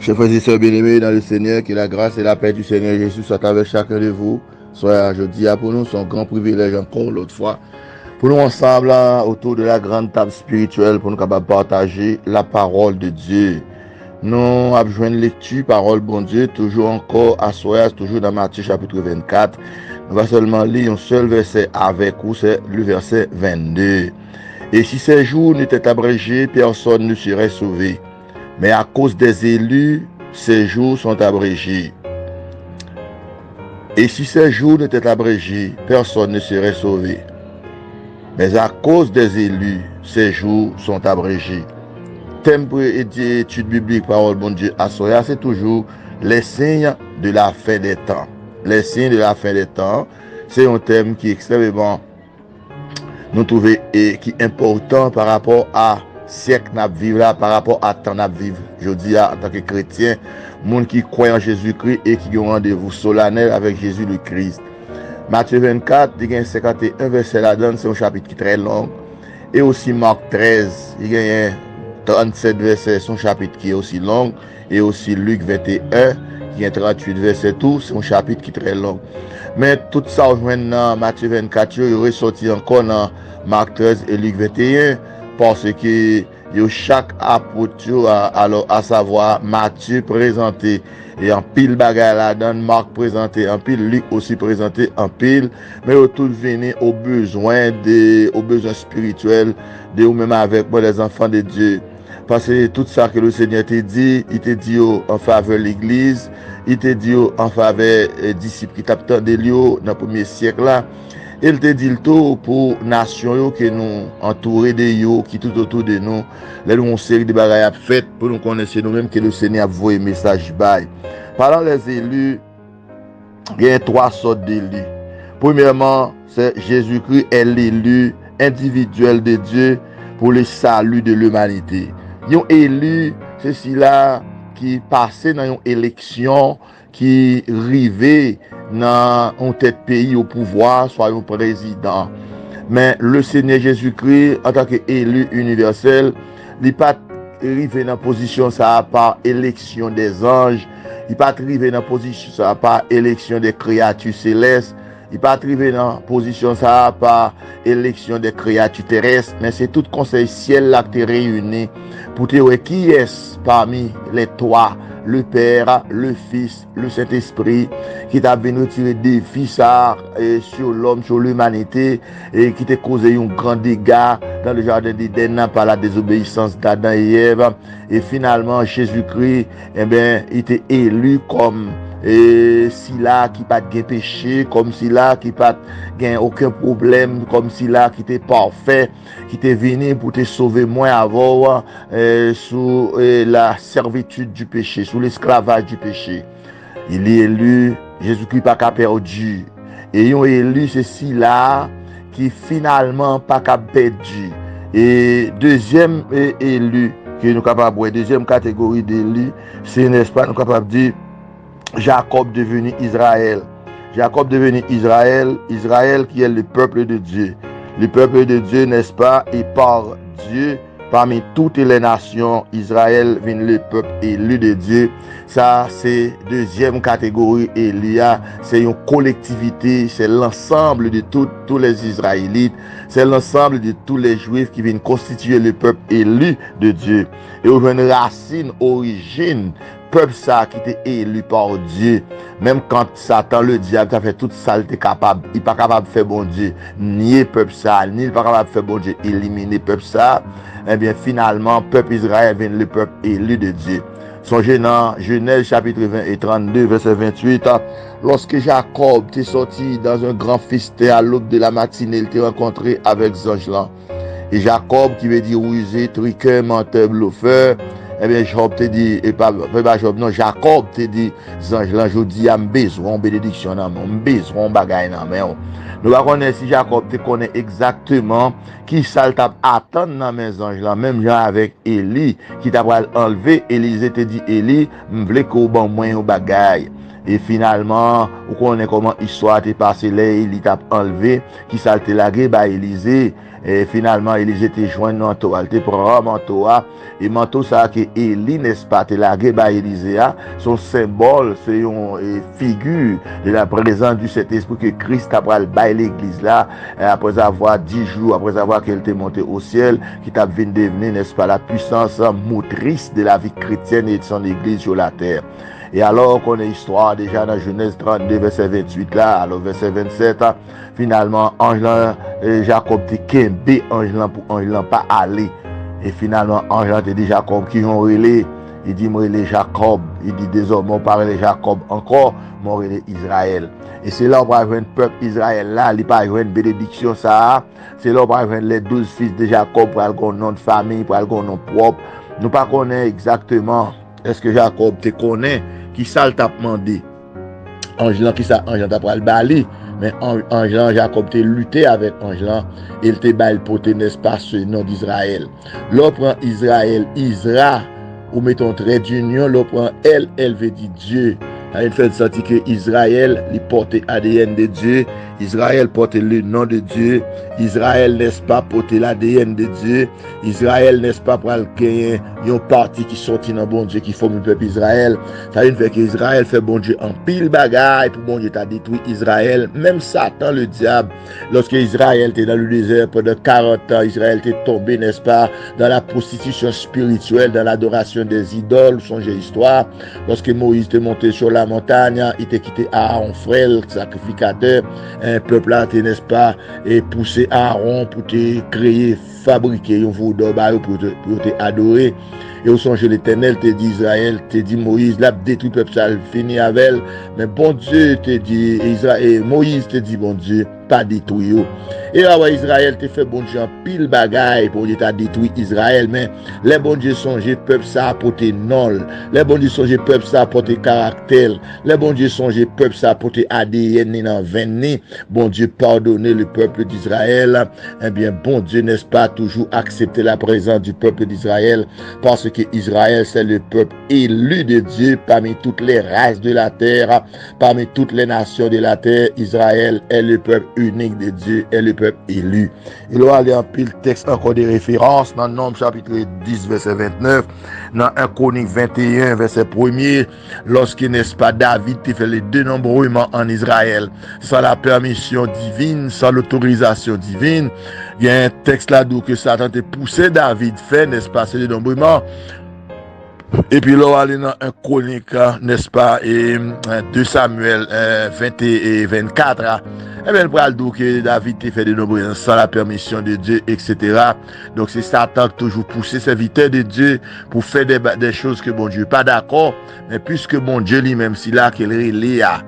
Chers frères et sœurs bien-aimés dans le Seigneur, que la grâce et la paix du Seigneur Jésus soient avec chacun de vous. Soyez aujourd'hui pour nous, son grand privilège encore l'autre fois. Pour nous ensemble, autour de la grande table spirituelle, pour nous capables de partager la parole de Dieu. Nous avons besoin de lecture, parole bon Dieu, toujours encore à soir, toujours dans Matthieu chapitre 24. Nous allons seulement lire un seul verset avec vous, c'est le verset 22. Et si ces jours n'étaient abrégés, personne ne serait sauvé. Mais à cause des élus, ces jours sont abrégés. Et si ces jours n'étaient abrégés, personne ne serait sauvé. Mais à cause des élus, ces jours sont abrégés. Thème pour étude biblique, parole bon Dieu, à Soya, c'est toujours les signes de la fin des temps. Les signes de la fin des temps, c'est un thème qui est extrêmement, nous trouvons, et qui est important par rapport à siècle n'a vivre là, par rapport à temps n'a vivre. Je dis en tant que chrétien, monde qui croit en Jésus-Christ et qui a un rendez-vous solennel avec Jésus le Christ. Matthieu 24, il y a 51 versets là-dedans, c'est un chapitre qui est très long. Et aussi Marc 13, il y a 37 versets, c'est un chapitre qui est aussi long. Et aussi Luc 21, qui a 38 versets, tout, c'est un chapitre qui est très long. Mais tout ça, maintenant, Matthieu 24, il est ressorti encore dans Marc 13 et Luc 21. Parce que chaque apôtre, alors à savoir Matthieu présenté et en pile bagaille là-dedans, Marc présenté en pile, Luc aussi présenté en pile, mais tout venir aux besoins spirituels de ou même avec moi les enfants de Dieu. Parce que tout ça que le Seigneur t'a dit, il t'a dit en faveur de l'église, il t'a dit en faveur des disciples qui t'attendaient dans le premier siècle là. Il te dit le tout pour nation que nous entourés de yo qui tout autour de nous. Là nous une série de bagages faites pour nous connaître nous-mêmes que le Seigneur a envoyé message bail. Parlant des élus, il y a trois sortes d'élus. Premièrement, c'est Jésus-Christ est l'élu individuel de Dieu pour le salut de l'humanité. Un élu, c'est celui-là qui passait dans une élection, qui rivait dans un tête pays au pouvoir, soit un président. Mais le Seigneur Jésus-Christ, en tant qu'élu universel, il n'est pas arrivé dans la position ça par élection des anges, il n'est pas arrivé dans la position ça par élection des créatures célestes, il n'est pas arrivé dans la position ça par élection des créatures terrestres, mais c'est tout conseil ciel là qui est réuni pour te dire qui est parmi les trois, le Père, le Fils, le Saint-Esprit, qui t'a venu tirer des défis sur l'homme, sur l'humanité, et qui t'a causé un grand dégât dans le jardin d'Éden par la désobéissance d'Adam et Ève. Et finalement, Jésus-Christ, eh bien, il était élu comme si là qui pas de péché, comme si là qui pas gain aucun problème, comme si là qui était parfait, qui était venu pour te sauver moins avant sous la servitude du péché, sous l'esclavage du péché. Il est élu, Jésus-Christ pas qu'à perdu. Et il est élu ceci là qui finalement pas qu'à perdu. Et deuxième élu que nous capable, deuxième catégorie d'élu, c'est n'est-ce pas nous capable de dire Jacob devenu Israël. Jacob devenu Israël, Israël qui est le peuple de Dieu. Le peuple de Dieu, n'est-ce pas, et par Dieu, parmi toutes les nations, Israël vient le peuple élu de Dieu. Ça, c'est deuxième catégorie Elia. C'est une collectivité, c'est l'ensemble de tous les Israélites. C'est l'ensemble de tous les Juifs qui viennent constituer le peuple élu de Dieu. Et on a une racine, origine, peuple ça qui était élu par Dieu. Même quand Satan, le diable, a fait toute ça, il était capable. Il n'est pas capable de faire bon Dieu. Ni peuple ça, ni il n'est pas capable de faire bon Dieu. Éliminer peuple ça. Eh bien, finalement, peuple Israël vient le peuple élu de Dieu. Songez dans Genèse chapitre 20 et 32, verset 28. Lorsque Jacob était sorti dans un grand festin à l'aube de la matinée, il était rencontré avec Zangelan. Et Jacob, qui veut dire rusé, triqueur, menteur, bluffeur, eh bien, Job te dit, et pas Job, non, Jacob te dit, Zangelan, je dis, am besoin bénédiction, am besoin bagaille, non, nous va connaître si Jacob te connaît exactement qui ça t'a attendre dans mes anges là, même genre avec Élie, qui t'a enlevé, Élisée te dit, Élie, m'vle ko ban moins au bagaille. et finalement, on connaît comment l'histoire est passée là, il t'a enlevé, qui s'alte lagué, bah, Élisée, et finalement, Élisée était joint dans manteau, elle était prend manteau, et manteau ça que Élie, n'est-ce pas, te lagué, bah, Élisée, son symbole, c'est une figure de la présence du Saint-Esprit que Christ a pris bail l'église là, après avoir 10 jours, après avoir qu'elle était montée au ciel, qui t'a venu devenir, n'est-ce pas, la puissance motrice de la vie chrétienne et de son église sur la terre. Et alors qu'on a histoire déjà dans Genèse 32, verset 28 là, alors verset 27, finalement, ange Jacob te kembe, ange pas aller. Et finalement, ange te dit Jacob qui ont relé. Il dit, moi, il est Jacob. Il dit, désormais, on parle de Jacob encore, moi, il est Israël. Et c'est là où on va voir un peuple Israël là, il va avoir une bénédiction ça. C'est là où on va voir les 12 fils de Jacob pour avoir un nom de famille, pour avoir un nom propre. Nous ne connaissons pas exactement, est-ce que Jacob te connaît, qui ça t'a demandé. Angelan, qui ça, Angelan t'a pris le bali. Mais Angelan, Jacob t'a lutté avec Angelan. Il t'a bail pour te, n'est-ce pas, ce nom d'Israël. L'on prend Israël, Isra. Ou mettons trait d'union, l'on prend elle veut dire Dieu. Il fait sentir que Israël, il porte l'ADN de Dieu. Israël porte le nom de Dieu. Israël, n'est-ce pas, porte l'ADN de Dieu. Israël, n'est-ce pas, pour gagner une partie qui sortit dans bon Dieu, qui forme le peuple Israël. Ça veut dire que Israël fait bon Dieu en pile bagaille pour bon Dieu t'a détruit Israël. Même Satan, le diable, lorsque Israël était dans le désert pendant 40 ans, Israël était tombé, n'est-ce pas, dans la prostitution spirituelle, dans l'adoration des idoles, songez histoire. Lorsque Moïse était monté sur la montagne, il était quitté Aaron, frère, le sacrificateur. Un peuple là, n'est-ce pas, et poussé Aaron pour te créer, fabriquer un vaudou pour te adorer. Et au songe l'Éternel te dit Israël, te dit Moïse, là détruit peuple ça, fini avec elle. Mais bon Dieu te dit Israël, Moïse te dit bon Dieu, pas détruit. Et là Israël te fait bon Dieu en pile bagaille pour t'a détruit Israël, mais les bon Dieu songe peuple ça pour te nol. Les bon Dieu songe peuple ça pour te caractère. Les bon Dieu songe peuple ça pour te ADN dans 20. Bon Dieu pardonner le peuple d'Israël. Eh bien bon Dieu n'est-ce pas toujours accepter la présence du peuple d'Israël parce que Israël c'est le peuple élu de Dieu parmi toutes les races de la terre, parmi toutes les nations de la terre. Israël est le peuple unique de Dieu, est le peuple élu. Il va aller en pile texte encore des références dans Nombre chapitre 10 verset 29, dans 1 Chronique 21 verset 1er, lorsque n'est-ce pas David qui fait les dénombrements en Israël sans la permission divine, sans l'autorisation divine. Il y a un texte là d'où que Satan te poussé David fait, n'est-ce pas, ce dénombrement. Et puis là, on va aller dans un chronique, n'est-ce pas, et 2 Samuel 20 et 24. Et bien, le bras d'où que David te fait des nombreux sans la permission de Dieu, etc. Donc, c'est Satan qui toujours poussé serviteur de Dieu pour faire des choses que bon Dieu pas d'accord. Mais puisque bon Dieu lui-même, si là, qu'il est là,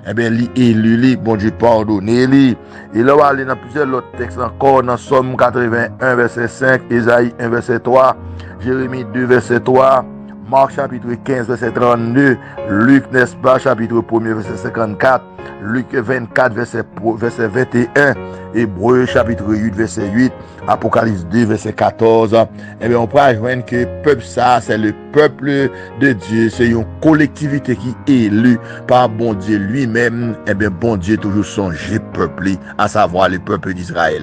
eh bien, lui, bon Dieu pardonne lui. Et là, on va aller dans plusieurs autres textes encore, dans Somme 81, verset 5, Ésaïe 1, verset 3, Jérémie 2, verset 3, Marc chapitre 15, verset 32, Luc, n'est-ce pas, chapitre 1er, verset 54, Luc 24, verset 21, Hébreu chapitre 8, verset 8, Apocalypse 2, verset 14. Eh bien, on peut ajouter que le peuple ça, c'est le peuple de Dieu, c'est une collectivité qui est élue par bon Dieu lui-même. Eh bien, bon Dieu toujours songé peuple, à savoir le peuple d'Israël.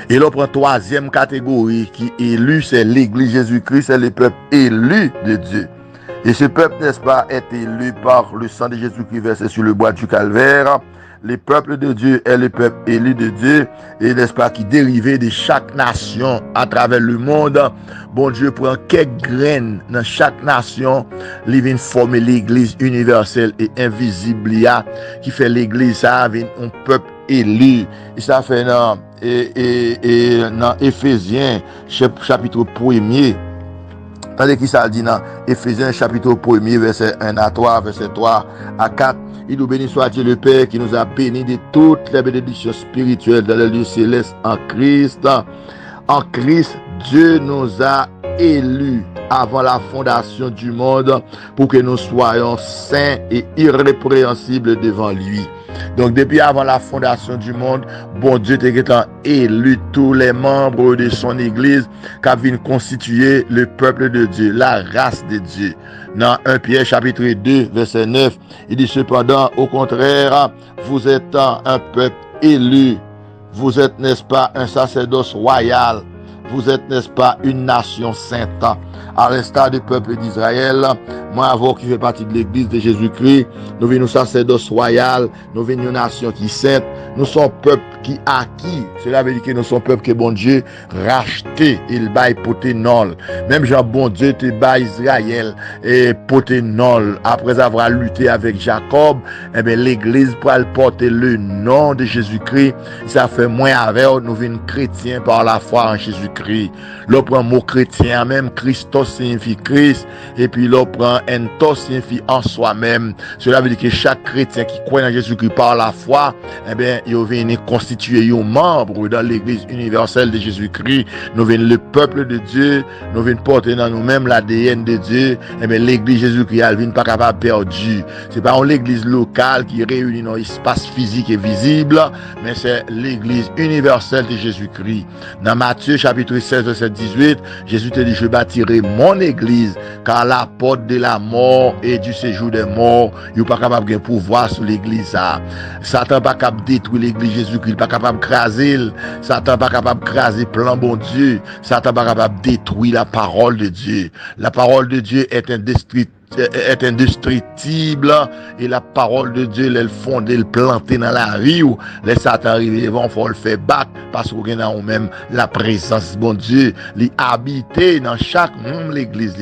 Et là, on prend troisième catégorie qui est élu, c'est l'Église Jésus-Christ, c'est le peuple élu de Dieu. Et ce peuple, n'est-ce pas, est élu par le sang de Jésus-Christ versé sur le bois du calvaire. Le peuple de Dieu est le peuple élu de Dieu, et n'est-ce pas, qui dérivé de chaque nation à travers le monde. Bon Dieu prend quelques graines dans chaque nation, il vient former l'Église universelle et invisible, qui fait l'Église, ça, un peuple élu. Et ça fait dans Éphésiens chapitre 1er. Tandis qu'il ça dit dans Éphésiens chapitre 1er, verset 1 à 3, verset 3 à 4. Il nous bénit soit Dieu le Père qui nous a bénis de toutes les bénédictions spirituelles dans les lieux célestes en Christ. En Christ, Dieu nous a élus avant la fondation du monde pour que nous soyons saints et irrépréhensibles devant lui. Donc, depuis avant la fondation du monde, bon Dieu t'a élu tous les membres de son église qui viennent constituer le peuple de Dieu, la race de Dieu. Dans 1 Pierre chapitre 2, verset 9, il dit cependant, au contraire, vous êtes un peuple élu, vous êtes, n'est-ce pas, un sacerdoce royal, vous êtes, n'est-ce pas, une nation sainte. À l'instar du peuple d'Israël, moi, avant qui fait partie de l'église de Jésus-Christ, nous venons sacerdoce royal, nous venons une nation qui est sainte, nous sommes peuple qui acquis. Cela veut dire que nous sommes peuple que bon Dieu racheté, il baille poténol. Même Jean bon Dieu te baille Israël et poténol. Après avoir lutté avec Jacob, eh bien, l'église pour porter le nom de Jésus-Christ, ça fait moins avec nous venons chrétiens par la foi en Jésus-Christ. L'on prend mot chrétien, même Christos signifie Christ, et puis l'on prend entos signifie en soi-même. Cela veut dire que chaque chrétien qui croit en Jésus-Christ par la foi, eh bien, il vient constituer un membre dans l'église universelle de Jésus-Christ. Nous venons le peuple de Dieu, nous venons porter dans nous-mêmes l'ADN de Dieu. Eh bien, l'église Jésus-Christ, elle vient pas capable perdue. C'est pas l'église locale qui réunit dans l'espace physique et visible, mais c'est l'église universelle de Jésus-Christ. Dans Matthieu chapitre 16, verset 18, Jésus te dit, je bâtirai mon église, car la porte de la mort et du séjour des morts, il n'est pas capable de pouvoir sur l'église. Satan n'est pas capable de détruire l'église Jésus-Christ, il n'est pas capable de craser. Satan n'est pas capable de craser plan bon Dieu. Satan n'est pas capable de détruire la parole de Dieu. La parole de Dieu est indestructible et la parole de Dieu elle fondée, elle plantée dans la vie où les Satan arrivent devant, faut le faire battre parce qu'on a même la présence bon Dieu, les habiter dans chaque membre de l'église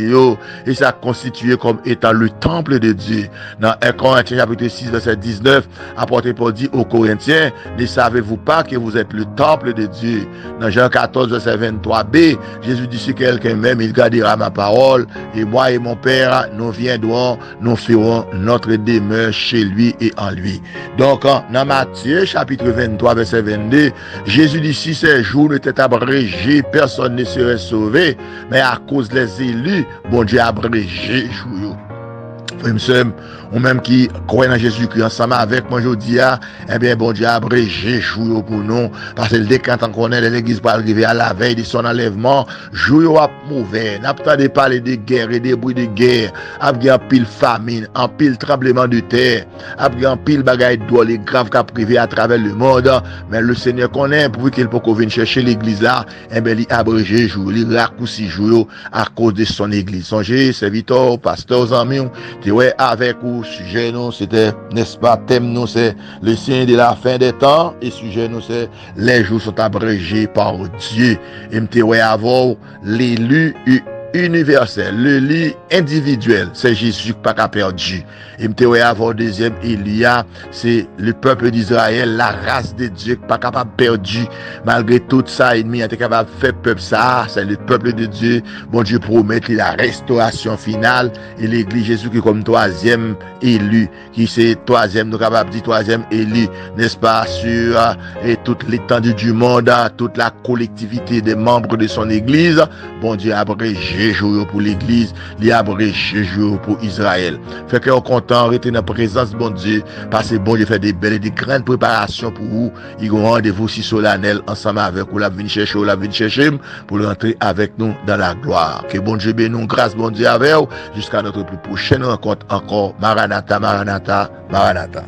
et ça constitué comme étant le temple de Dieu. Dans 1 Corinthiens chapitre 6 verset 19, apôtre Paul dit aux Corinthiens, ne savez-vous pas que vous êtes le temple de Dieu? Dans Jean 14 verset 23b, Jésus dit si quelqu'un m'aime, il gardera ma parole et moi et mon Père nous viendrons, nous ferons notre demeure chez lui et en lui. Donc, dans Matthieu, chapitre 23, verset 22, Jésus dit, si ces jours n'étaient abrégés, personne ne serait sauvé, mais à cause des élus, bon Dieu a abrégé jours. Ou même qui croient en Jésus-Christ ensemble avec moi aujourd'hui, eh bien, bon Dieu a abrégé jour pour nous, parce que dès qu'on connaît l'église pour arriver à la veille de son enlèvement, jour à mauvais, n'a pas de parler de guerre et des bruits de guerre, après en pile famine, en pile tremblement de terre, après en pile bagaille d'eau, les graves qu'a privé à travers le monde, mais le Seigneur connaît, pour qu'il peut venir chercher l'église là, eh bien, il a abrégé jour, il raccourci jour à cause de son église. Songez, serviteurs, pasteurs, amis, ouais, avec vous, sujet nous, c'était, n'est-ce pas, thème nous, c'est le signe de la fin des temps, et sujet nous, c'est les jours sont abrégés par Dieu. Et m'te ouais, avant, l'élu universel, le lit individuel, c'est Jésus qui pas perdu. Et m'te ouais, avant deuxième, il y a, c'est le peuple d'Israël, la race de Dieu qui pas capable perdu. Malgré tout ça, ennemi était capable de faire peuple ça, c'est le peuple de Dieu. Bon Dieu promet la restauration finale et l'église Jésus qui est comme troisième élu, qui c'est troisième, nous capable de dire troisième élu, n'est-ce pas, sur et toute l'étendue du monde, toute la collectivité des membres de son église. Bon Dieu a abrégé jour pour l'église, il a abrégé jour pour Israël. Fait qu'on est content, rester dans la présence de bon Dieu, parce que bon Dieu fait des belles et des grandes préparations pour vous. Il y a un rendez-vous si solennel ensemble avec vous, la venir chercher, pour rentrer avec nous dans la gloire. Que bon Dieu bénisse, grâce bon Dieu avec vous, jusqu'à notre plus prochaine rencontre encore. Maranatha, Maranatha, Maranatha.